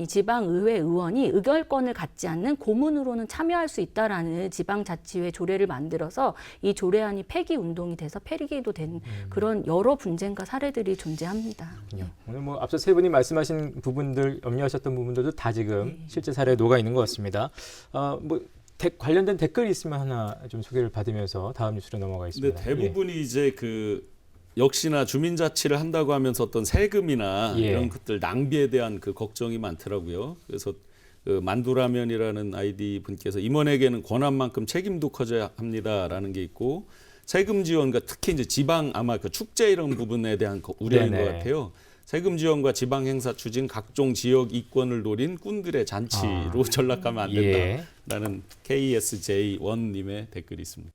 지방의회 의원이 의결권을 갖지 않는 고문으로는 참여할 수 있다라는 지방자치회 조례를 만들어서 이 조례안이 폐기 운동이 돼서 폐기도 된 그런 여러 분쟁과 사례들이 존재합니다. 오늘 뭐 앞서 세 분이 말씀하신 부분들, 염려하셨던 부분들도 다 지금 실제 사례에 녹아 있는 것 같습니다. 관련된 댓글이 있으면 하나 좀 소개를 받으면서 다음 뉴스로 넘어가겠습니다. 근데 대부분이 이제 역시나 주민자치를 한다고 하면서 어떤 세금이나 예. 이런 것들 낭비에 대한 그 걱정이 많더라고요. 그래서 만두라면이라는 아이디 분께서 임원에게는 권한만큼 책임도 커져야 합니다라는 게 있고 세금 지원과 특히 이제 지방 아마 그 축제 이런 부분에 대한 우려인 네네. 것 같아요. 세금 지원과 지방 행사 추진 각종 지역 이권을 노린 꾼들의 잔치로 전락하면 안 된다라는 KSJ1님의 댓글이 있습니다.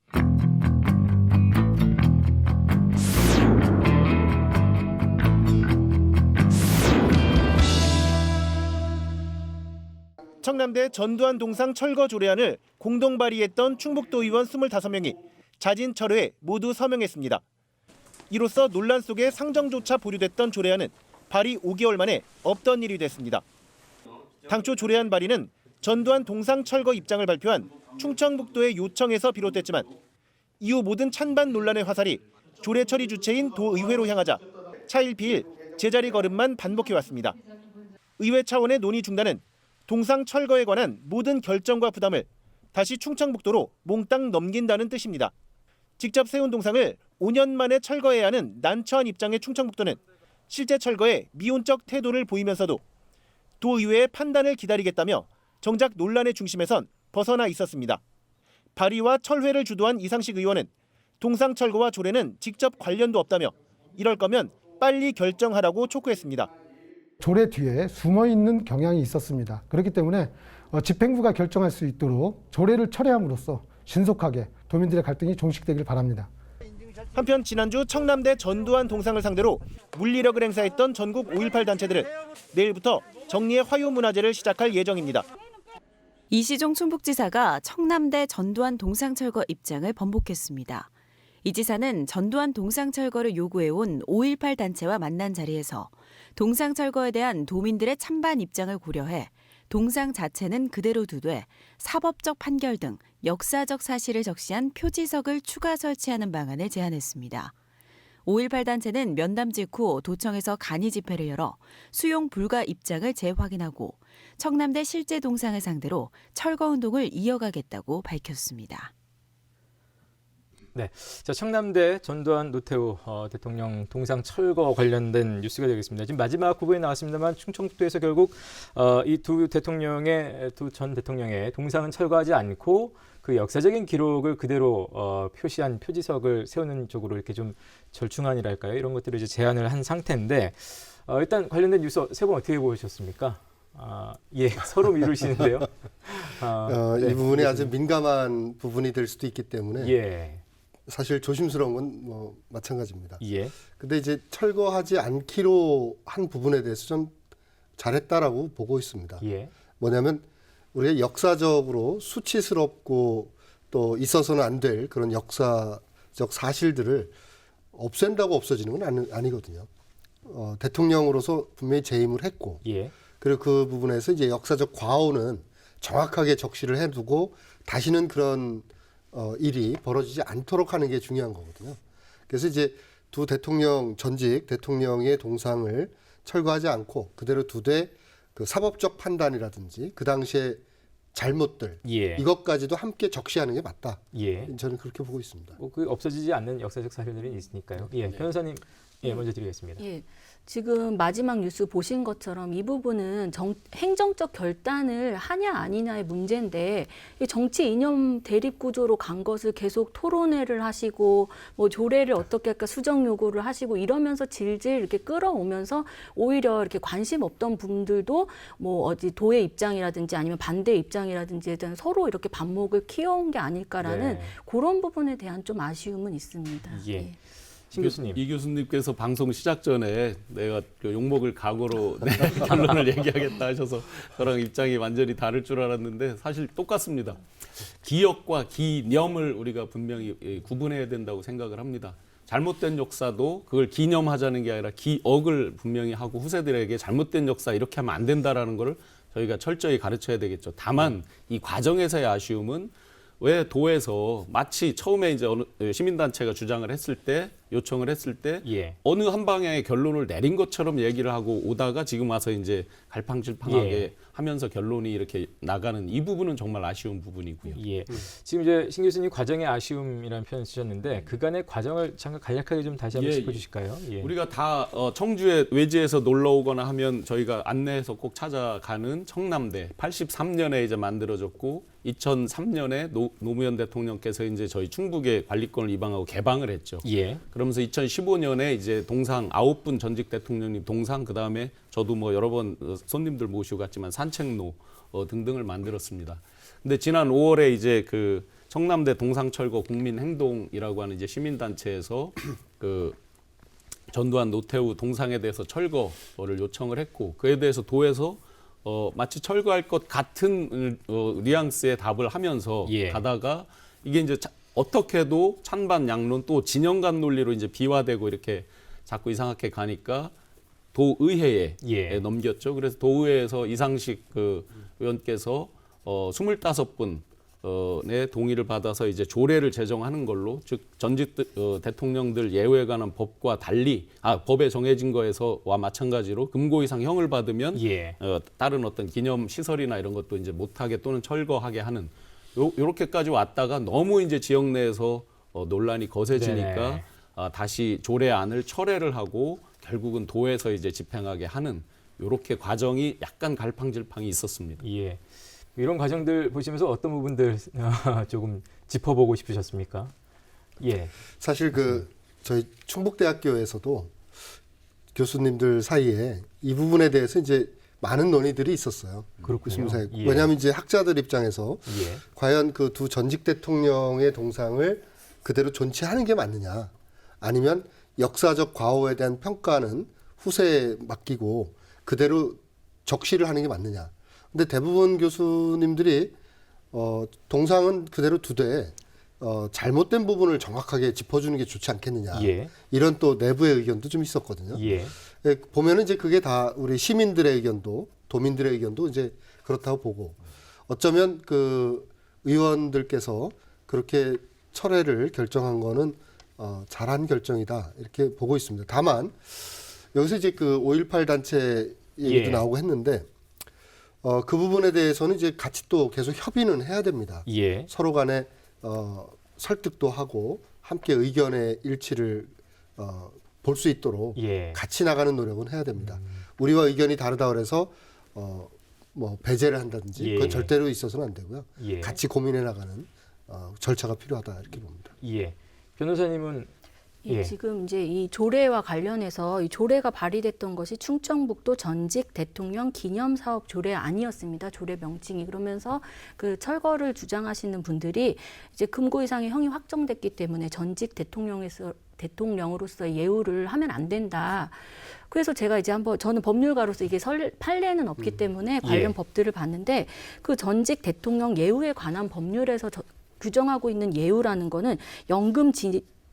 청남대 전두환 동상 철거 조례안을 공동 발의했던 충북도 의원 25명이 자진 철회에 모두 서명했습니다. 이로써 논란 속에 상정조차 보류됐던 조례안은 발의 5개월 만에 없던 일이 됐습니다. 당초 조례안 발의는 전두환 동상 철거 입장을 발표한 충청북도의 요청에서 비롯됐지만 이후 모든 찬반 논란의 화살이 조례 처리 주체인 도의회로 향하자 차일피일 제자리 걸음만 반복해왔습니다. 의회 차원의 논의 중단은 동상 철거에 관한 모든 결정과 부담을 다시 충청북도로 몽땅 넘긴다는 뜻입니다. 직접 세운 동상을 5년 만에 철거해야 하는 난처한 입장의 충청북도는 실제 철거에 미온적 태도를 보이면서도 도의회의 판단을 기다리겠다며 정작 논란의 중심에선 벗어나 있었습니다. 발의와 철회를 주도한 이상식 의원은 동상 철거와 조례는 직접 관련도 없다며 이럴 거면 빨리 결정하라고 촉구했습니다. 조례 뒤에 숨어있는 경향이 있었습니다. 그렇기 때문에 집행부가 결정할 수 있도록 조례를 철회함으로써 신속하게 도민들의 갈등이 종식되길 바랍니다. 한편 지난주 청남대 전두환 동상을 상대로 물리력을 행사했던 전국 5.18 단체들은 내일부터 정리의 화요문화제를 시작할 예정입니다. 이시종 충북지사가 청남대 전두환 동상 철거 입장을 번복했습니다. 이 지사는 전두환 동상 철거를 요구해온 5.18 단체와 만난 자리에서 동상 철거에 대한 도민들의 찬반 입장을 고려해 동상 자체는 그대로 두되 사법적 판결 등 역사적 사실을 적시한 표지석을 추가 설치하는 방안을 제안했습니다. 5.18 단체는 면담 직후 도청에서 간이 집회를 열어 수용 불가 입장을 재확인하고 청남대 실제 동상을 상대로 철거 운동을 이어가겠다고 밝혔습니다. 네, 자 청남대 전두환 노태우 대통령 동상 철거 관련된 뉴스가 되겠습니다. 지금 마지막 부분에 나왔습니다만 충청북도에서 결국 이 두 전 대통령의 동상은 철거하지 않고 그 역사적인 기록을 그대로 표시한 표지석을 세우는 쪽으로 이렇게 좀 절충안이랄까요? 이런 것들을 이제 제안을 한 상태인데 일단 관련된 뉴스 세 분 어떻게 보셨습니까? 예, 서로 미루시는데요. 이 부분이 아주 민감한 부분이 될 수도 있기 때문에 예, 사실 조심스러운 건 뭐 마찬가지입니다. 예, 근데 이제 철거하지 않기로 한 부분에 대해서 좀 잘했다라고 보고 있습니다. 예, 뭐냐면 우리가 역사적으로 수치스럽고 또 있어서는 안 될 그런 역사적 사실들을 없앤다고 없어지는 건 아니거든요. 대통령으로서 분명히 재임을 했고, 예, 그리고 그 부분에서 이제 역사적 과오는 정확하게 적시를 해두고 다시는 그런 일이 벌어지지 않도록 하는 게 중요한 거거든요. 그래서 이제 두 대통령, 전직 대통령의 동상을 철거하지 않고 그대로 두되 그 사법적 판단이라든지 그 당시에 잘못들 예, 이것까지도 함께 적시하는 게 맞다. 예. 저는 그렇게 보고 있습니다. 그 없어지지 않는 역사적 사실들이 있으니까요. 예, 변호사님, 예, 먼저 드리겠습니다. 예, 지금 마지막 뉴스 보신 것처럼 이 부분은 행정적 결단을 하냐 아니냐의 문제인데 이 정치 이념 대립 구조로 간 것을 계속 토론회를 하시고 뭐 조례를 어떻게 할까 수정 요구를 하시고 이러면서 질질 이렇게 끌어오면서 오히려 이렇게 관심 없던 분들도 뭐 어디 도의 입장이라든지 아니면 반대 입장이라든지에 대한 서로 이렇게 반목을 키워온 게 아닐까라는 네. 그런 부분에 대한 좀 아쉬움은 있습니다. 예. 신 교수님. 이 교수님께서 방송 시작 전에 내가 그 욕먹을 각오로 내 결론을 얘기하겠다 하셔서 저랑 입장이 완전히 다를 줄 알았는데 사실 똑같습니다. 기억과 기념을 우리가 분명히 구분해야 된다고 생각을 합니다. 잘못된 역사도 그걸 기념하자는 게 아니라 기억을 분명히 하고 후세들에게 잘못된 역사 이렇게 하면 안 된다라는 걸 저희가 철저히 가르쳐야 되겠죠. 다만 이 과정에서의 아쉬움은 왜 도에서 마치 처음에 이제 어느 시민단체가 주장을 했을 때 요청을 했을 때 예. 어느 한 방향의 결론을 내린 것처럼 얘기를 하고 오다가 지금 와서 이제 갈팡질팡하게 예. 하면서 결론이 이렇게 나가는 이 부분은 정말 아쉬운 부분이고요. 예. 지금 이제 신 교수님 과정의 아쉬움이라는 표현을 쓰셨는데 그간의 과정을 잠깐 간략하게 좀 다시 한번 예, 짚어주실까요? 예. 우리가 다 청주에 외지에서 놀러 오거나 하면 저희가 안내해서 꼭 찾아가는 청남대 83년에 이제 만들어졌고 2003년에 노무현 대통령께서 이제 저희 충북의 관리권을 이방하고 개방을 했죠. 예. 그러면서 2015년에 이제 동상 9분 전직 대통령님 동상 그다음에 저도 뭐 여러 번 손님들 모시고 갔지만 산책로 등등을 만들었습니다. 근데 지난 5월에 이제 그 청남대 동상철거 국민행동이라고 하는 이제 시민단체에서 그 전두환 노태우 동상에 대해서 철거를 요청을 했고 그에 대해서 도에서 마치 철거할 것 같은 뉘앙스의 답을 하면서 예. 가다가 가다가 이게 이제 어떻게도 찬반 양론 또 진영 간 논리로 이제 비화되고 이렇게 자꾸 이상하게 가니까 도의회에 예. 넘겼죠. 그래서 도의회에서 이상식 그 의원께서 25분의 동의를 받아서 이제 조례를 제정하는 걸로 즉 전직 대통령들 예우에 관한 법과 달리 법에 정해진 거에서와 마찬가지로 금고 이상 형을 받으면 예. 다른 어떤 기념 시설이나 이런 것도 이제 못하게 또는 철거하게 하는 요렇게까지 왔다가 너무 이제 지역 내에서 논란이 거세지니까 네네. 다시 조례안을 철회를 하고 결국은 도에서 이제 집행하게 하는 요렇게 과정이 약간 갈팡질팡이 있었습니다. 예. 이런 과정들 보시면서 어떤 부분들 조금 짚어보고 싶으셨습니까? 예. 사실 그 저희 충북대학교에서도 교수님들 사이에 이 부분에 대해서 이제 많은 논의들이 있었어요. 그렇군요. 교수님 사이에. 예. 왜냐하면 이제 학자들 입장에서 예. 과연 그 두 전직 대통령의 동상을 그대로 존치하는 게 맞느냐, 아니면 역사적 과오에 대한 평가는 후세에 맡기고 그대로 적시를 하는 게 맞느냐. 근데 대부분 교수님들이 동상은 그대로 두되 잘못된 부분을 정확하게 짚어주는 게 좋지 않겠느냐. 예. 이런 또 내부의 의견도 좀 있었거든요. 예. 보면은 이제 그게 다 우리 시민들의 의견도 도민들의 의견도 이제 그렇다고 보고 어쩌면 그 의원들께서 그렇게 철회를 결정한 거는 잘한 결정이다 이렇게 보고 있습니다. 다만 여기서 이제 그 5.18 단체 얘기도 예. 나오고 했는데 그 부분에 대해서는 이제 같이 또 계속 협의는 해야 됩니다. 예. 서로 간에 설득도 하고 함께 의견의 일치를 볼 수 있도록 예. 같이 나가는 노력은 해야 됩니다. 우리와 의견이 다르다 그래서 뭐 배제를 한다든지 예. 그건 절대로 있어서는 안 되고요. 예. 같이 고민해 나가는 절차가 필요하다 이렇게 봅니다. 예. 변호사님은 예, 지금 이제 이 조례와 관련해서 이 조례가 발의됐던 것이 충청북도 전직 대통령 기념사업 조례 아니었습니다. 조례 명칭이. 그러면서 그 철거를 주장하시는 분들이 이제 금고 이상의 형이 확정됐기 때문에 전직 대통령으로서의 예우를 하면 안 된다. 그래서 제가 이제 한번 저는 법률가로서 이게 판례는 없기 때문에 관련 예. 법들을 봤는데 그 전직 대통령 예우에 관한 법률에서 규정하고 있는 예우라는 거는 연금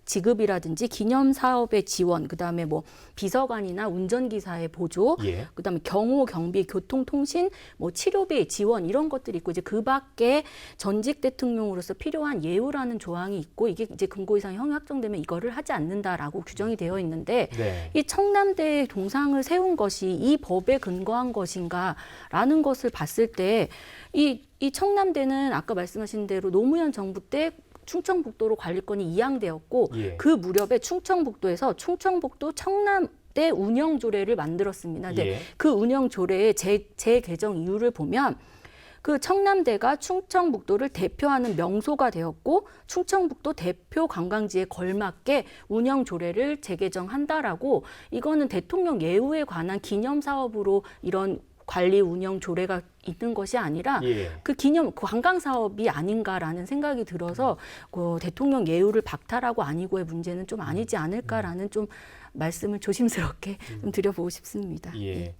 지급이라든지 기념사업의 지원, 그다음에 뭐 비서관이나 운전기사의 보조, 예. 그다음에 경호, 경비, 교통통신, 뭐 치료비 지원 이런 것들이 있고 이제 그 밖에 전직 대통령으로서 필요한 예우라는 조항이 있고 이게 이제 금고 이상 형이 확정되면 이거를 하지 않는다라고 규정이 되어 있는데 네. 이 청남대의 동상을 세운 것이 이 법에 근거한 것인가라는 것을 봤을 때 이 청남대는 아까 말씀하신 대로 노무현 정부 때 충청북도로 관리권이 이양되었고 예. 그 무렵에 충청북도에서 충청북도 청남대 운영조례를 만들었습니다. 근데 예. 그 운영조례의 재개정 이유를 보면 그 청남대가 충청북도를 대표하는 명소가 되었고 충청북도 대표 관광지에 걸맞게 운영조례를 재개정한다라고 이거는 대통령 예우에 관한 기념사업으로 이런 관리 운영 조례가 있는 것이 아니라 예. 그 관광 사업이 아닌가라는 생각이 들어서 그 대통령 예우를 박탈하고 아니고의 문제는 좀 아니지 않을까라는 좀 말씀을 조심스럽게 좀 드려보고 싶습니다. 예.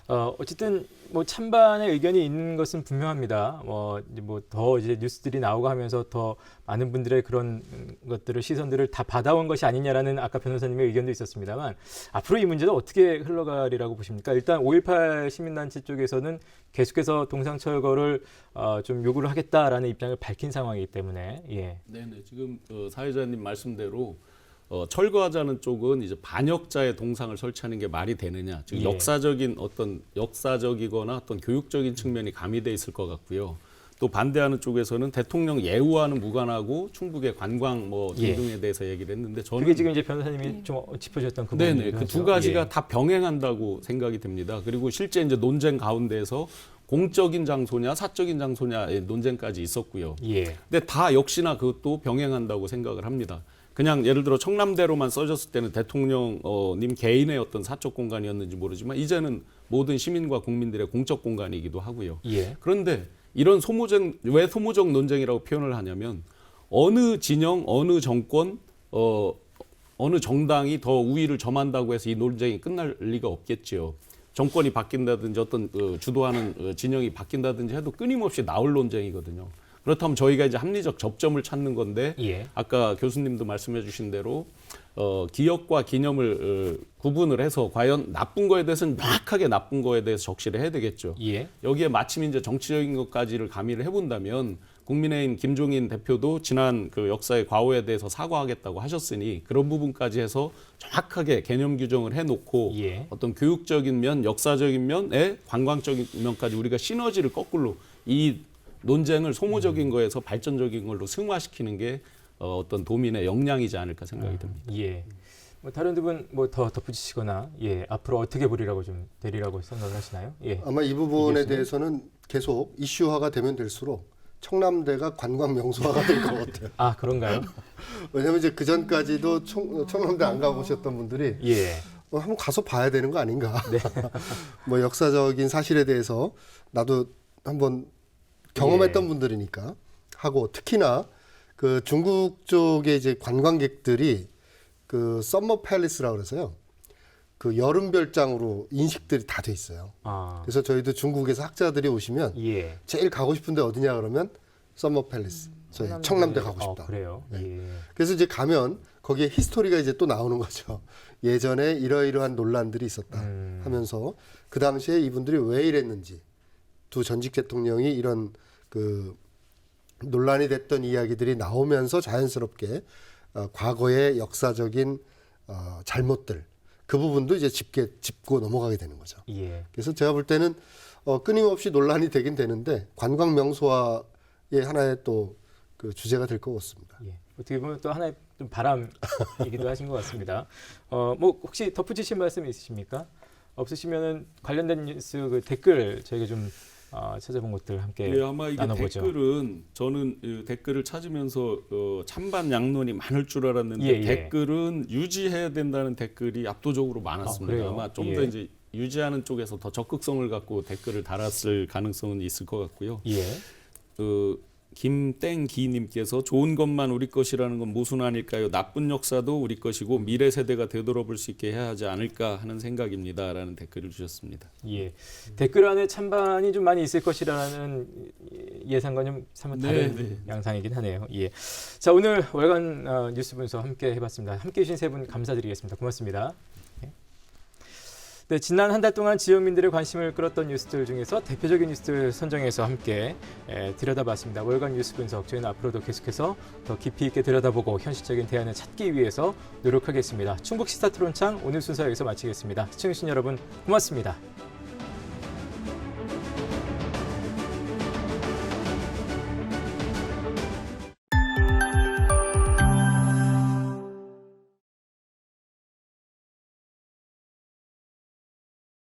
어쨌든 뭐 찬반의 의견이 있는 것은 분명합니다. 뭐 더 이제 뉴스들이 나오고 하면서 더 많은 분들의 그런 것들을 시선들을 다 받아온 것이 아니냐라는 아까 변호사님의 의견도 있었습니다만 앞으로 이 문제는 어떻게 흘러가리라고 보십니까? 일단 5.18 시민단체 쪽에서는 계속해서 동상 철거를 좀 요구를 하겠다라는 입장을 밝힌 상황이기 때문에 예. 네네. 지금 사회자님 말씀대로 철거하자는 쪽은 이제 반역자의 동상을 설치하는 게 말이 되느냐. 즉 예. 역사적이거나 어떤 교육적인 측면이 가미돼 있을 것 같고요. 또 반대하는 쪽에서는 대통령 예우와는 무관하고 충북의 관광 뭐 예. 등등에 대해서 얘기를 했는데 저는 그게 지금 이제 변호사님이 좀 짚어주셨던 그 네네. 부분이기도 그 하죠. 두 가지가 예. 다 병행한다고 생각이 됩니다. 그리고 실제 이제 논쟁 가운데에서 공적인 장소냐 사적인 장소냐의 논쟁까지 있었고요. 예. 근데 다 역시나 그것도 병행한다고 생각을 합니다. 그냥 예를 들어 청남대로만 써졌을 때는 대통령님 개인의 어떤 사적 공간이었는지 모르지만 이제는 모든 시민과 국민들의 공적 공간이기도 하고요. 예. 그런데 이런 왜 소모적 논쟁이라고 표현을 하냐면 어느 진영, 어느 정권, 어느 정당이 더 우위를 점한다고 해서 이 논쟁이 끝날 리가 없겠지요. 정권이 바뀐다든지 어떤 주도하는 진영이 바뀐다든지 해도 끊임없이 나올 논쟁이거든요. 그렇다면 저희가 이제 합리적 접점을 찾는 건데 예. 아까 교수님도 말씀해 주신 대로 기억과 기념을 구분을 해서 과연 나쁜 거에 대해서는 명확하게 나쁜 거에 대해서 적시를 해야 되겠죠. 예. 여기에 마침 이제 정치적인 것까지를 가미를 해본다면 국민의힘 김종인 대표도 지난 그 역사의 과오에 대해서 사과하겠다고 하셨으니 그런 부분까지 해서 정확하게 개념 규정을 해놓고 예. 어떤 교육적인 면, 역사적인 면에 관광적인 면까지 우리가 시너지를 거꾸로 이 논쟁을 소모적인 거에서 발전적인 걸로 승화시키는 게 어떤 도민의 역량이지 않을까 생각이 듭니다. 예. 뭐 다른 두 분 뭐 더 덧붙이시거나 예 앞으로 어떻게 보리라고 좀 되리라고 생각을 하시나요? 예. 아마 이 부분에 대해서는 계속 이슈화가 되면 될수록 청남대가 관광 명소화가 될 것 같아요. 아 그런가요? 왜냐하면 이제 그 전까지도 청남대 안 가보셨던 분들이 예. 한번 가서 봐야 되는 거 아닌가. 네. 뭐 역사적인 사실에 대해서 나도 한번 경험했던 예. 분들이니까 하고 특히나 그 중국 쪽에 이제 관광객들이 그 썸머 팰리스라고 그래서요. 그 여름 별장으로 인식들이 다 돼 있어요. 아. 그래서 저희도 중국에서 학자들이 오시면 예. 제일 가고 싶은데 어디냐 그러면 썸머 팰리스. 저희 청남대 가고 싶다. 그래요. 예. 그래서 이제 가면 거기에 히스토리가 이제 또 나오는 거죠. 예전에 이러이러한 논란들이 있었다 하면서 그 당시에 이분들이 왜 이랬는지 두 전직 대통령이 이런 그 논란이 됐던 이야기들이 나오면서 자연스럽게 과거의 역사적인 잘못들 그 부분도 이제 짚고 넘어가게 되는 거죠. 예. 그래서 제가 볼 때는 끊임없이 논란이 되긴 되는데 관광 명소화의 하나의 또 그 주제가 될 것 같습니다. 예. 어떻게 보면 또 하나의 좀 바람이기도 하신 것 같습니다. 뭐 혹시 덧붙이실 말씀 있으십니까? 없으시면은 관련된 뉴스 그 댓글 저희가 좀 찾아본 것들 함께 예, 아마 이게 나눠보죠. 댓글은 저는 댓글을 찾으면서 찬반 양론이 많을 줄 알았는데 예, 예. 댓글은 유지해야 된다는 댓글이 압도적으로 많았습니다. 그래요? 아마 좀 더 예. 이제 유지하는 쪽에서 더 적극성을 갖고 댓글을 달았을 가능성은 있을 것 같고요. 예. 김땡기님께서 좋은 것만 우리 것이라는 건 모순 아닐까요? 나쁜 역사도 우리 것이고 미래 세대가 되돌아볼 수 있게 해야 하지 않을까 하는 생각입니다라는 댓글을 주셨습니다. 예. 댓글 안에 찬반이 좀 많이 있을 것이라는 예상과 좀 사뭇 다른 네. 양상이긴 하네요. 예. 자, 오늘 월간 뉴스 분석 함께 해봤습니다. 함께 해주신 세 분 감사드리겠습니다. 고맙습니다. 네, 지난 한 달 동안 지역민들의 관심을 끌었던 뉴스들 중에서 대표적인 뉴스들 선정해서 함께 들여다봤습니다. 월간 뉴스 분석 저희는 앞으로도 계속해서 더 깊이 있게 들여다보고 현실적인 대안을 찾기 위해서 노력하겠습니다. 충북 시사 토론창 오늘 순서 여기서 마치겠습니다. 시청해주신 여러분 고맙습니다.